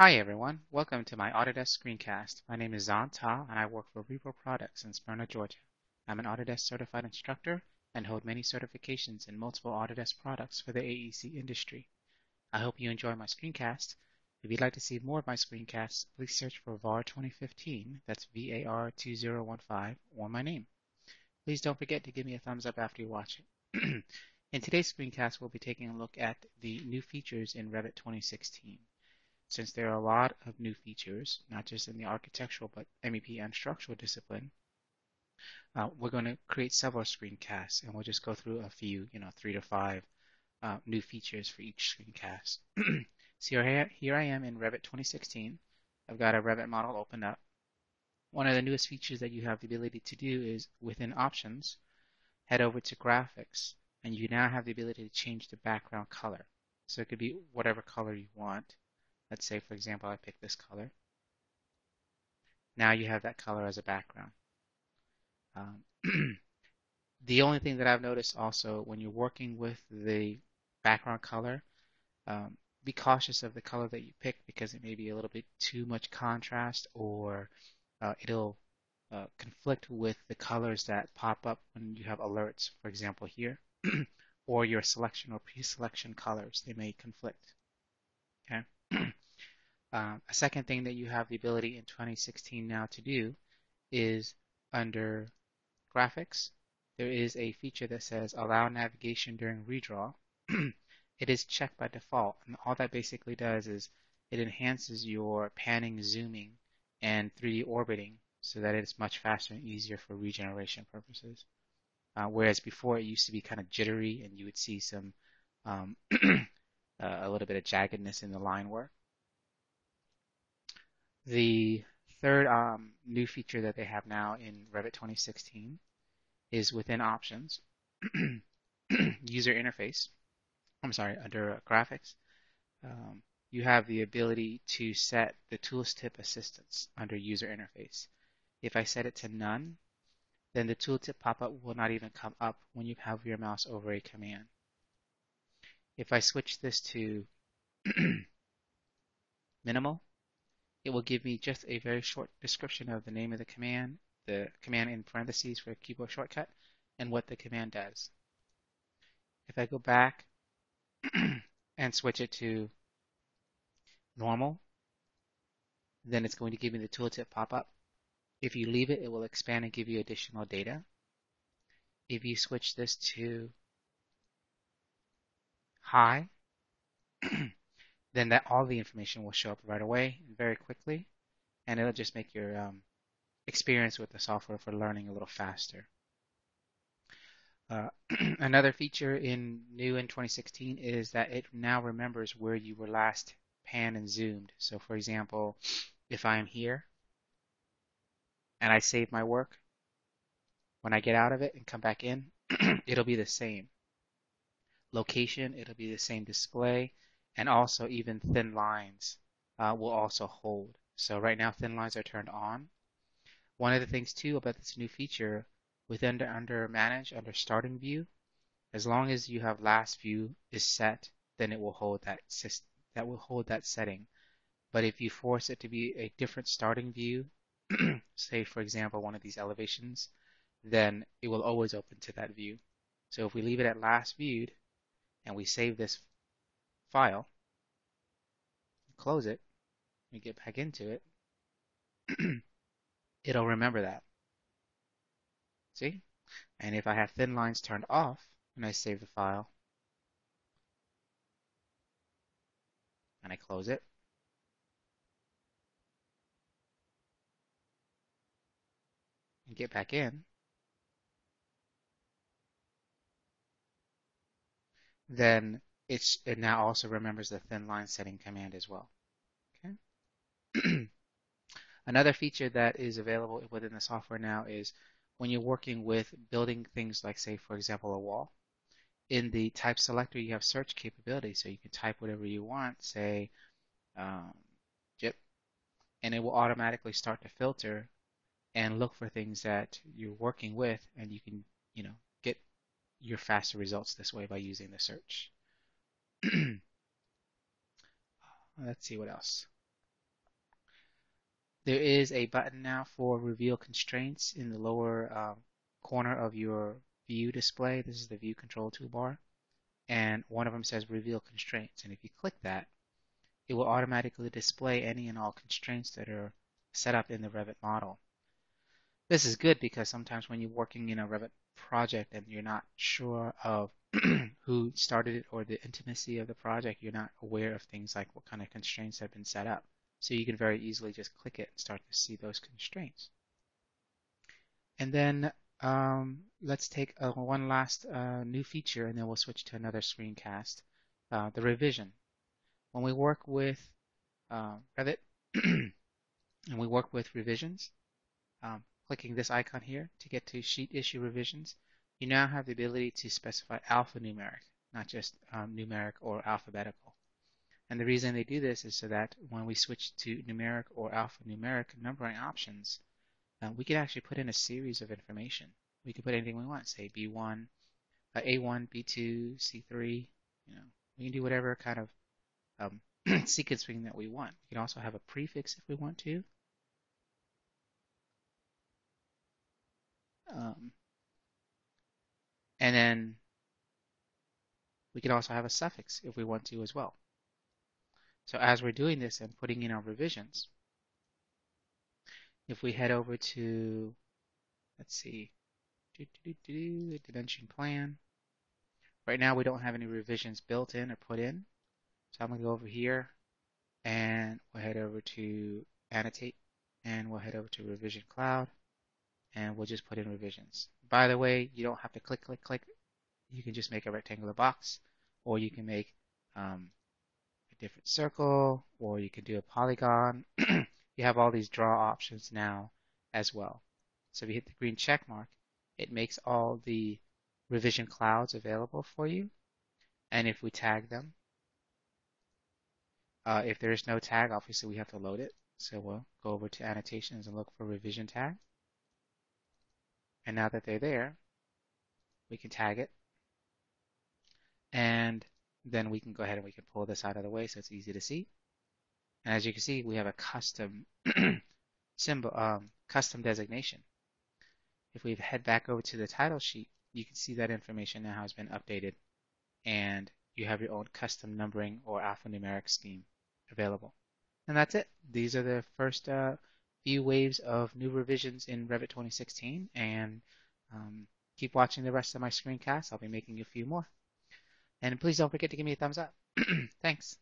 Hi everyone, welcome to my Autodesk screencast. My name is Dzan Ta and I work for Revit Products in Smyrna, Georgia. I'm an Autodesk certified instructor and hold many certifications in multiple Autodesk products for the AEC industry. I hope you enjoy my screencast. If you'd like to see more of my screencasts, please search for VAR 2015, that's VAR 2015, or my name. Please don't forget to give me a thumbs up after you watch it. In today's screencast, we'll be taking a look at the new features in Revit 2016. Since there are a lot of new features, not just in the architectural, but MEP and structural discipline, we're going to create several screencasts, and we'll just go through a few, 3 to 5 new features for each screencast. So here I am in Revit 2016. I've got a Revit model opened up. One of the newest features that you have the ability to do is within Options, head over to Graphics, and you now have the ability to change the background color. So it could be whatever color you want. Let's say, for example, I pick this color. Now you have that color as a background. The only thing that I've noticed also when you're working with the background color, be cautious of the color that you pick because it may be a little bit too much contrast, or it'll conflict with the colors that pop up when you have alerts, for example here, or your selection or pre-selection colors. They may conflict. Okay. A second thing that you have the ability in 2016 now to do is under Graphics, there is a feature that says allow navigation during redraw. It is checked by default, and all that basically does is it enhances your panning, zooming, and 3D orbiting so that it's much faster and easier for regeneration purposes. Whereas before it used to be kind of jittery and you would see some a little bit of jaggedness in the line work. The third new feature that they have now in Revit 2016 is within Options, User Interface. I'm sorry, under Graphics, you have the ability to set the Tooltip Assistance under User Interface. If I set it to None, then the tooltip pop-up will not even come up when you have your mouse over a command. If I switch this to Minimal, it will give me just a very short description of the name of the command in parentheses for a keyboard shortcut, and what the command does. If I go back and switch it to Normal, then it's going to give me the tooltip pop-up. If you leave it, it will expand and give you additional data. If you switch this to High, then all the information will show up right away and very quickly, and it'll just make your experience with the software for learning a little faster. Another feature new in 2016 is that it now remembers where you were last panned and zoomed. So for example, if I'm here and I save my work, when I get out of it and come back in, it'll be the same location, it'll be the same display, and also even thin lines will also hold. So right now thin lines are turned on. One of the things too about this new feature, under Manage, under Starting View, as long as you have Last View is set, then it will hold that setting. But if you force it to be a different starting view, say for example one of these elevations, then it will always open to that view. So if we leave it at Last Viewed and we save this file, close it, we get back into it, it'll remember that. See? And if I have thin lines turned off and I save the file and I close it, and get back in, then it now also remembers the thin line setting command as well. Okay. Another feature that is available within the software now is when you're working with building things like, say, for example, a wall. In the type selector, you have search capability, so you can type whatever you want, say JIP, and it will automatically start to filter and look for things that you're working with, and you can, get your faster results this way by using the search. Let's see what else. There is a button now for reveal constraints in the lower corner of your view display. This is the view control toolbar. And one of them says reveal constraints. And if you click that, it will automatically display any and all constraints that are set up in the Revit model. This is good because sometimes when you're working in a Revit project and you're not sure of who started it or the intimacy of the project, you're not aware of things like what kind of constraints have been set up. So you can very easily just click it and start to see those constraints. And then let's take one last new feature, and then we'll switch to another screencast, the revision. When we work with Revit and we work with revisions, clicking this icon here to get to sheet issue revisions, you now have the ability to specify alphanumeric, not just numeric or alphabetical. And the reason they do this is so that when we switch to numeric or alphanumeric numbering options, we can actually put in a series of information. We can put anything we want, say B1, A1, B2, C3. We can do whatever kind of sequencing that we want. We can also have a prefix if we want to. And then we can also have a suffix if we want to as well. So as we're doing this and putting in our revisions, if we head over to, let's see, the dimension plan. Right now we don't have any revisions built in or put in. So I'm going to go over here and we'll head over to annotate and we'll head over to revision cloud and we'll just put in revisions. By the way, you don't have to click, click, click. You can just make a rectangular box, or you can make a different circle, or you can do a polygon. You have all these draw options now as well. So if you hit the green check mark, it makes all the revision clouds available for you. And if we tag them, if there is no tag, obviously we have to load it. So we'll go over to annotations and look for revision tag. And now that they're there, we can tag it. And then we can go ahead and we can pull this out of the way so it's easy to see. And as you can see, we have a custom symbol, custom designation. If we head back over to the title sheet, you can see that information now has been updated and you have your own custom numbering or alphanumeric scheme available. And that's it. These are the first few waves of new revisions in Revit 2016, and keep watching the rest of my screencasts. I'll be making a few more. And please don't forget to give me a thumbs up. Thanks.